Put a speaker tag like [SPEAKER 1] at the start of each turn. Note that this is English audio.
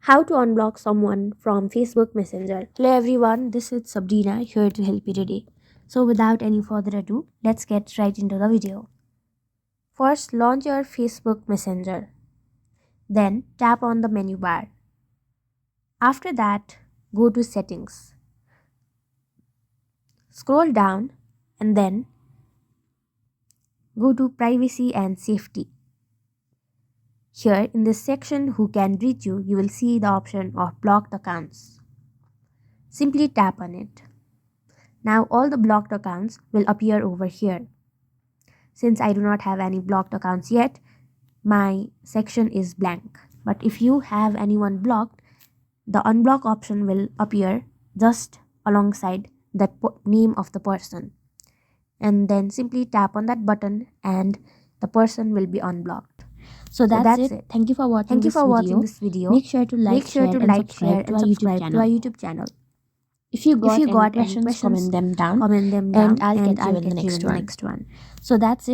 [SPEAKER 1] How to unblock someone from Facebook Messenger. Hello everyone, this is Sabrina here to help you today. So without any further ado, let's get right into the video. First, launch your Facebook Messenger. Then tap on the menu bar. After that, go to Settings. Scroll down and then go to Privacy and Safety. Here in this section, Who can reach you, you will see the option of blocked accounts. Simply tap on it. Now all the blocked accounts will appear over here. Since I do not have any blocked accounts yet, my section is blank. But if you have anyone blocked, the unblock option will appear just alongside the name of the person. And then simply tap on that button and the person will be unblocked. So that's it. Thank you for watching this video.
[SPEAKER 2] Make sure to like, share, and subscribe to our YouTube channel.
[SPEAKER 1] If you got,
[SPEAKER 2] If you got
[SPEAKER 1] any questions,
[SPEAKER 2] comment them down,
[SPEAKER 1] and
[SPEAKER 2] and I'll
[SPEAKER 1] I'll
[SPEAKER 2] catch you in the next one.
[SPEAKER 1] So that's it.